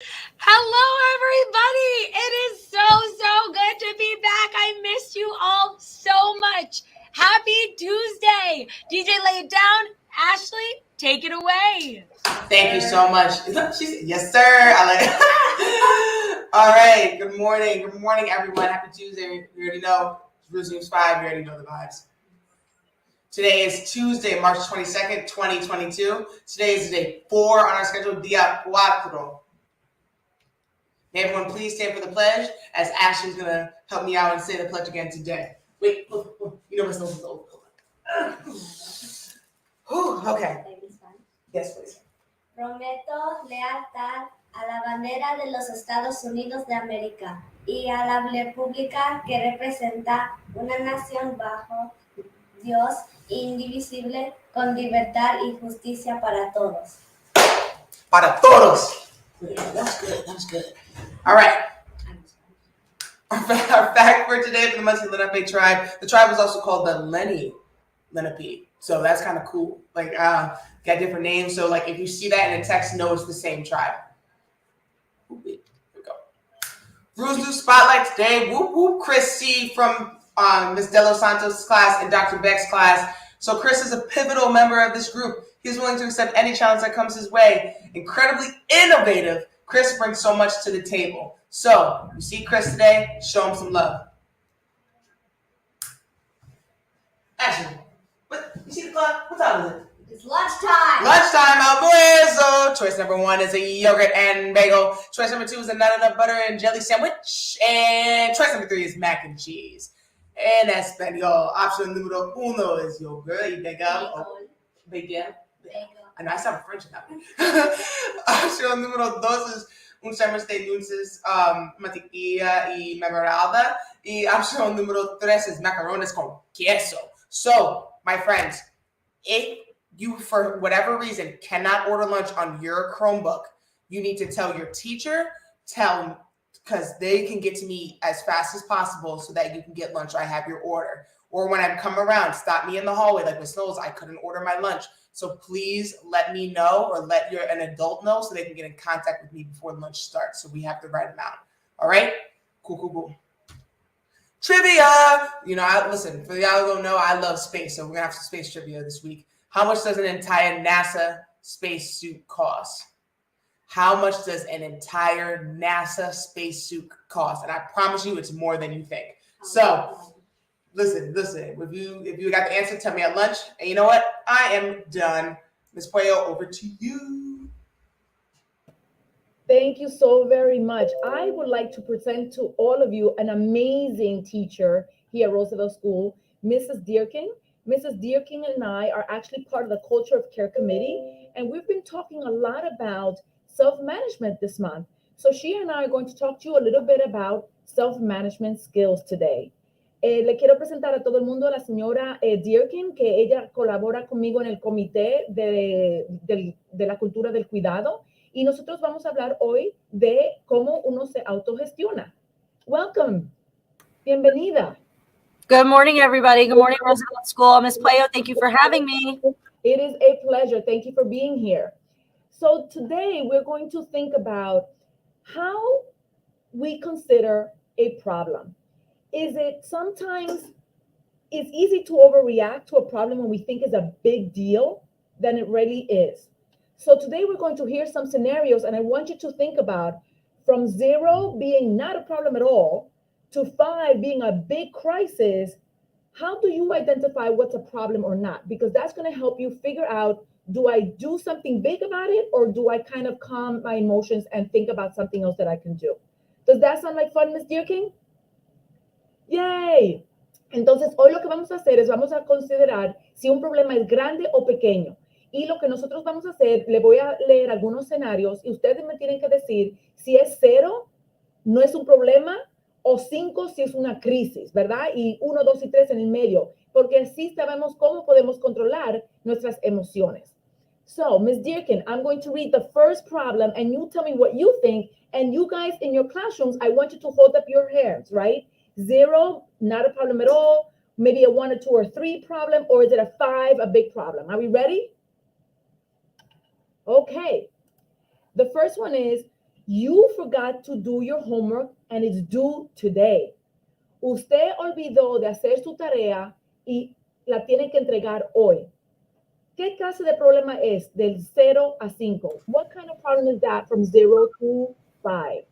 Hello, everybody. It is so good to be back. I missed you all so much. Happy Tuesday. DJ, lay it down. Ashley, take it away. Thank you so much. Yes, sir. I like it. All right. Good morning. Good morning, everyone. Happy Tuesday. We already know. Roos News 5. We already know the vibes. Today is Tuesday, March 22nd, 2022. Today is day 4 on our schedule, Dia Cuatro. May everyone please stand for the pledge, as Ashley's going to help me out and say the pledge again today. Wait, you know what's over. Okay. Yes, please. Prometo lealtad a la bandera de los Estados Unidos de América y a la república que representa una nación bajo Dios indivisible con libertad y justicia para todos. Para todos. Yeah, that's good. That's good. All right. Our fact for today for the Muncie Lenape tribe. The tribe is also called the Lenape. So that's kind of cool. Like, got different names. So, like, if you see that in a text, know it's the same tribe. Here we go. Roos News Spotlight today. Whoop whoop. Chris C. from Ms. De Los Santos' class and Dr. Beck's class. So Chris is a pivotal member of this group. He's willing to accept any challenge that comes his way. Incredibly innovative. Chris brings so much to the table. So, you see Chris today, show him some love. Ashley, you see the clock? What time is it? It's lunchtime. Lunchtime, almuerzo. Choice number 1 is a yogurt and bagel. Choice number 2 is a nut butter and jelly sandwich. And choice number 3 is mac and cheese. En español, option número 1 is yogurt y bagel. Bagel. I know I sound French now. Opción número 2 es un sándwich de nueces, mantequilla y mermelada. Y opción número 3 es macarrones con queso. So, my friends, if you, for whatever reason, cannot order lunch on your Chromebook, you need to tell your teacher, because they can get to me as fast as possible so that you can get lunch. I have your order. Or when I come around, stop me in the hallway like Miss Knowles, I couldn't order my lunch. So please let me know or let an adult know so they can get in contact with me before lunch starts. So we have the right amount. All right? Cool. Trivia. Listen, for y'all who don't know, I love space. So we're going to have some space trivia this week. How much does an entire NASA spacesuit cost? How much does an entire NASA spacesuit cost? And I promise you it's more than you think. So listen. If you got the answer, tell me at lunch. And you know what? I am done. Ms. Puello, over to you. Thank you so very much. I would like to present to all of you an amazing teacher here at Roosevelt School, Mrs. Dearkin. Mrs. Dearkin and I are actually part of the Culture of Care Committee, and we've been talking a lot about self-management this month. So she and I are going to talk to you a little bit about self-management skills today. Le quiero presentar a todo el mundo a la señora Dearkin, que ella colabora conmigo en el comité de la cultura del cuidado. Y nosotros vamos a hablar hoy de cómo uno se autogestiona. Welcome. Bienvenida. Good morning, everybody. Good morning, Roosevelt School. Ms. Puello, thank you for having me. It is a pleasure. Thank you for being here. So today we're going to think about how we consider a problem. Is it sometimes it's easy to overreact to a problem when we think it's a big deal than it really is. So today we're going to hear some scenarios, and I want you to think about from 0 being not a problem at all to 5 being a big crisis. How do you identify what's a problem or not? Because that's going to help you figure out, do I do something big about it, or do I kind of calm my emotions and think about something else that I can do? Does that sound like fun, Ms. Dearkin? ¡Yay! Entonces, hoy lo que vamos a hacer es vamos a considerar si un problema es grande o pequeño. Y lo que nosotros vamos a hacer, le voy a leer algunos escenarios y ustedes me tienen que decir si es 0, no es un problema, o 5 si es una crisis, ¿verdad? Y 1, 2 y 3 en el medio, porque así sabemos cómo podemos controlar nuestras emociones. So, Ms. Dearkin, I'm going to read the first problem and you tell me what you think. And you guys in your classrooms, I want you to hold up your hands, right? 0, not a problem at all. Maybe a 1 or 2 or 3 problem, or is it a 5, a big problem? Are we ready? Okay. The first one is, You forgot to do your homework and it's due today. Usted olvidó de hacer su tarea y la tiene que entregar hoy. ¿Qué clase de problema es del 0 a 5? What kind of problem is that from 0 to 5?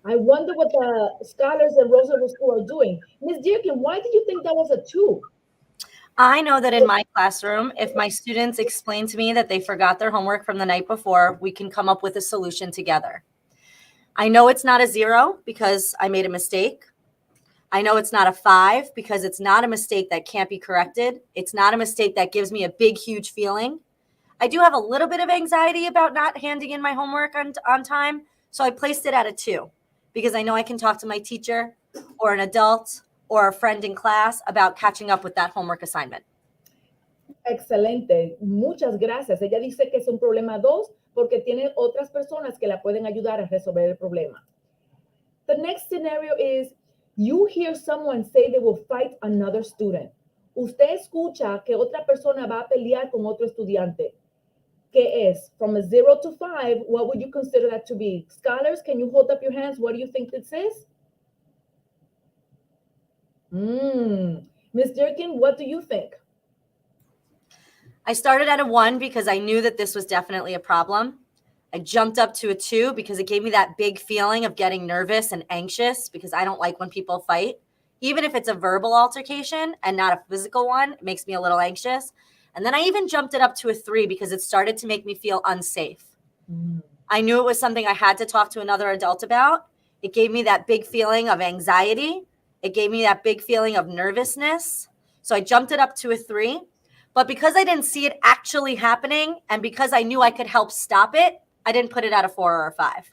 I wonder what the scholars at Roosevelt School are doing. Ms. Dearkin, why did you think that was a 2? I know that in my classroom, if my students explain to me that they forgot their homework from the night before, we can come up with a solution together. I know it's not a 0 because I made a mistake. I know it's not a 5 because it's not a mistake that can't be corrected. It's not a mistake that gives me a big, huge feeling. I do have a little bit of anxiety about not handing in my homework on time, so I placed it at a 2 because I know I can talk to my teacher or an adult or a friend in class about catching up with that homework assignment. Excelente, muchas gracias. Ella dice que es un problema 2 porque tiene otras personas que la pueden ayudar a resolver el problema. The next scenario is you hear someone say they will fight another student. Usted escucha que otra persona va a pelear con otro estudiante. ¿Qué es? From a 0 to 5, what would you consider that to be? Scholars, can you hold up your hands? What do you think this is? Ms. Durkin, what do you think? I started at a 1 because I knew that this was definitely a problem. I jumped up to a 2 because it gave me that big feeling of getting nervous and anxious because I don't like when people fight. Even if it's a verbal altercation and not a physical one, it makes me a little anxious. And then I even jumped it up to a 3 because it started to make me feel unsafe. I knew it was something I had to talk to another adult about. It gave me that big feeling of anxiety. It gave me that big feeling of nervousness. So I jumped it up to a 3. But because I didn't see it actually happening and because I knew I could help stop it, I didn't put it at a 4 or a 5.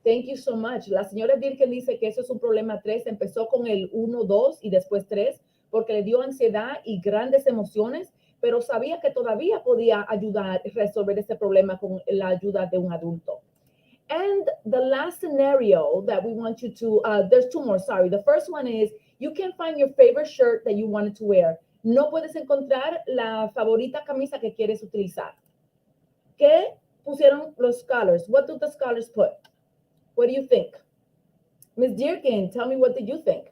Thank you so much. La señora Dirken dice que eso es un problema 3. Empezó con el 1, 2 y después 3 porque le dio ansiedad y grandes emociones, pero sabía que todavía podía ayudar a resolver ese problema con la ayuda de un adulto. And the last scenario that we want you to, there's 2 more, sorry. The first one is you can find your favorite shirt that you wanted to wear. No puedes encontrar la favorita camisa que quieres utilizar. ¿Qué pusieron los scholars? What do the scholars put? What do you think? Ms. Dearkin, tell me, what did you think?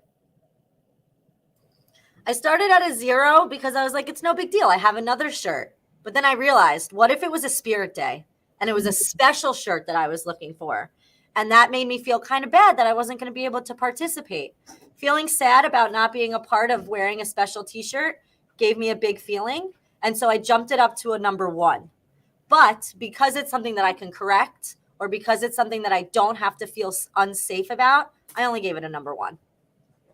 I started at a 0 because I was like, it's no big deal. I have another shirt. But then I realized, what if it was a spirit day and it was a special shirt that I was looking for? And that made me feel kind of bad that I wasn't going to be able to participate. Feeling sad about not being a part of wearing a special t-shirt gave me a big feeling. And so I jumped it up to a number 1. But because it's something that I can correct or because it's something that I don't have to feel unsafe about, I only gave it a number 1.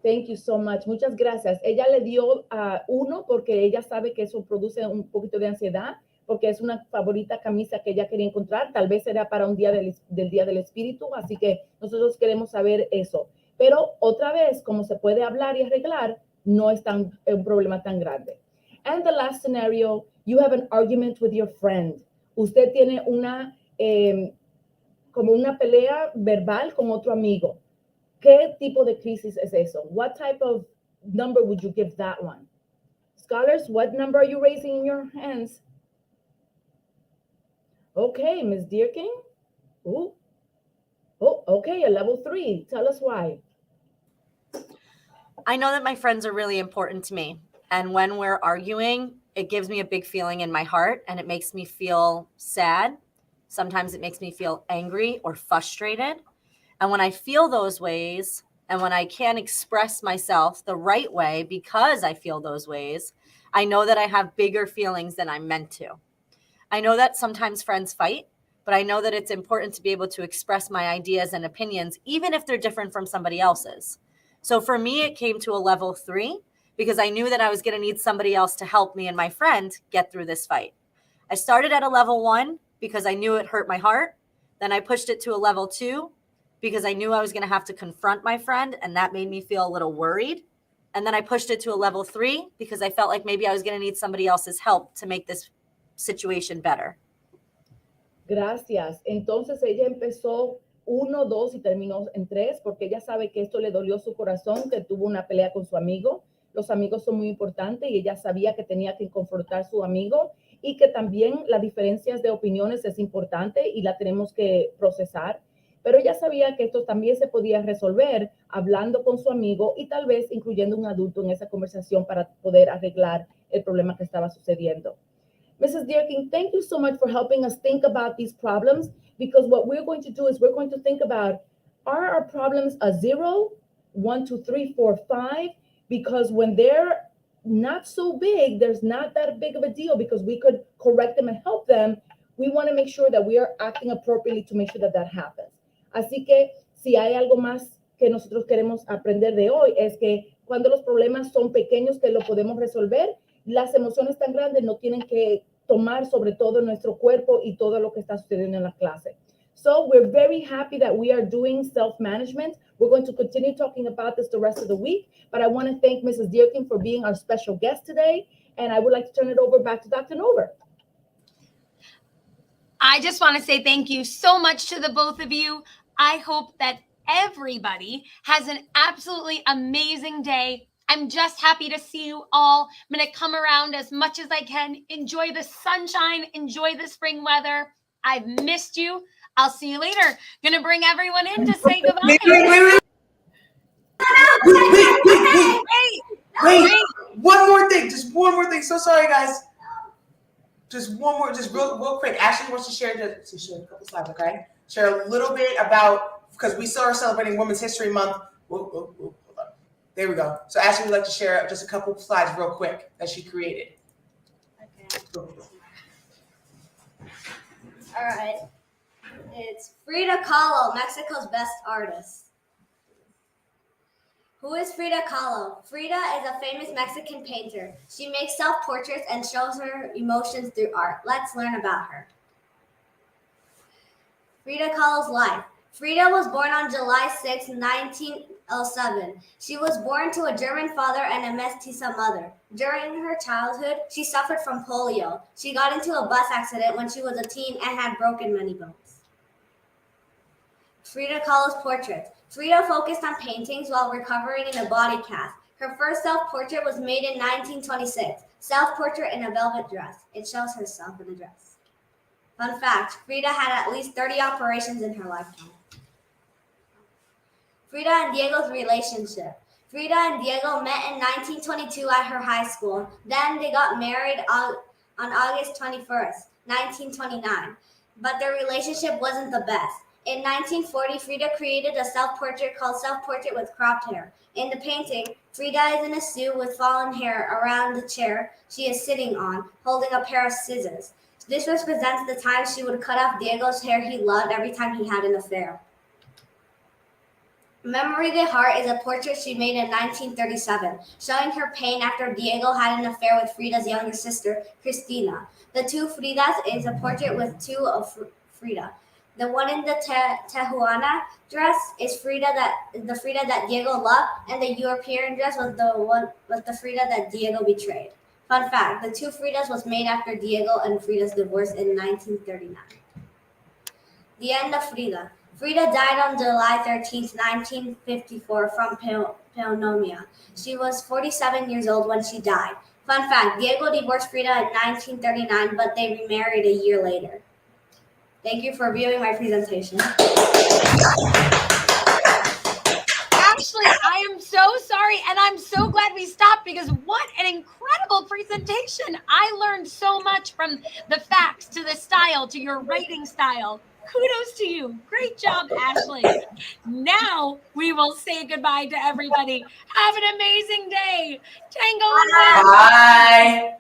Thank you so much. Muchas gracias. Ella le dio 1 porque ella sabe que eso produce un poquito de ansiedad, porque es una favorita camisa que ella quería encontrar. Tal vez era para un día del Día del Espíritu, así que nosotros queremos saber eso. Pero otra vez, como se puede hablar y arreglar, no es un problema tan grande. And the last scenario, you have an argument with your friend. Usted tiene como una pelea verbal con otro amigo. ¿Qué tipo de crisis es eso? What type of number would you give that one? Scholars, what number are you raising in your hands? Okay, Ms. Dearkin. Oh, okay, a level 3. Tell us why. I know that my friends are really important to me. And when we're arguing, it gives me a big feeling in my heart and it makes me feel sad. Sometimes it makes me feel angry or frustrated. And when I feel those ways and when I can't express myself the right way because I feel those ways, I know that I have bigger feelings than I'm meant to. I know that sometimes friends fight, but I know that it's important to be able to express my ideas and opinions, even if they're different from somebody else's. So for me, it came to a level 3 because I knew that I was going to need somebody else to help me and my friend get through this fight. I started at a level 1 because I knew it hurt my heart. Then I pushed it to a level 2 because I knew I was going to have to confront my friend, and that made me feel a little worried. And then I pushed it to a level 3 because I felt like maybe I was going to need somebody else's help to make this situation better. Gracias. Entonces ella empezó 1, 2 y terminó en 3 porque ella sabe que esto le dolió su corazón, que tuvo una pelea con su amigo. Los amigos son muy importantes y ella sabía que tenía que confrontar a su amigo y que también las diferencias de opiniones es importante y la tenemos que procesar. Pero ella sabía que esto también se podía resolver hablando con su amigo y tal vez incluyendo un adulto en esa conversación para poder arreglar el problema que estaba sucediendo. Mrs. Dearkin, thank you so much for helping us think about these problems, because what we're going to do is we're going to think about, are our problems a 0, 1, 2, 3, 4, 5? Because when they're not so big, there's not that big of a deal because we could correct them and help them. We want to make sure that we are acting appropriately to make sure that that happens. Así que si hay algo más que nosotros queremos aprender de hoy, es que cuando los problemas son pequeños que lo podemos resolver, las emociones tan grandes no tienen que tomar sobre todo nuestro cuerpo y todo lo que está sucediendo en la clase. So we're very happy that we are doing self-management. We're going to continue talking about this the rest of the week, but I want to thank Mrs. Dearkin for being our special guest today, and I would like to turn it over back to Dr. Nover. I just want to say thank you so much to the both of you. I hope that everybody has an absolutely amazing day. I'm just happy to see you all. I'm going to come around as much as I can. Enjoy the sunshine. Enjoy the spring weather. I've missed you. I'll see you later. Going to bring everyone in to say goodbye. Wait. One more thing. Just one more thing. So sorry, guys. Just one more, just real quick. Ashley wants to share a couple slides, okay? Share a little bit about, because we still are celebrating Women's History Month. Hold on. There we go. So Ashley would like to share just a couple slides real quick that she created. Okay. All right. It's Frida Kahlo, Mexico's best artist. Who is Frida Kahlo? Frida is a famous Mexican painter. She makes self-portraits and shows her emotions through art. Let's learn about her. Frida Kahlo's life. Frida was born on July 6, 1907. She was born to a German father and a mestiza mother. During her childhood, she suffered from polio. She got into a bus accident when she was a teen and had broken many bones. Frida Kahlo's portraits. Frida focused on paintings while recovering in a body cast. Her first self-portrait was made in 1926. Self-portrait in a velvet dress. It shows herself in a dress. Fun fact, Frida had at least 30 operations in her lifetime. Frida and Diego's relationship. Frida and Diego met in 1922 at her high school. Then they got married on August 21st, 1929. But their relationship wasn't the best. In 1940, Frida created a self-portrait called Self-Portrait with Cropped Hair. In the painting, Frida is in a suit with fallen hair around the chair she is sitting on, holding a pair of scissors. This represents the time she would cut off Diego's hair he loved every time he had an affair. Memory de Heart is a portrait she made in 1937, showing her pain after Diego had an affair with Frida's younger sister, Cristina. The two Fridas is a portrait with two of Frida. The one in the Tijuana dress is the Frida that Diego loved, and the European dress was the Frida that Diego betrayed. Fun fact, the two Fridas was made after Diego and Frida's divorce in 1939. The end of Frida. Frida died on July 13, 1954 from pneumonia. She was 47 years old when she died. Fun fact, Diego divorced Frida in 1939, but they remarried a year later. Thank you for viewing my presentation. Ashley, I am so sorry, and I'm so glad we stopped because what an incredible presentation. I learned so much from the facts to the style to your writing style. Kudos to you. Great job, Ashley. Now we will say goodbye to everybody. Have an amazing day. Tango and Bye.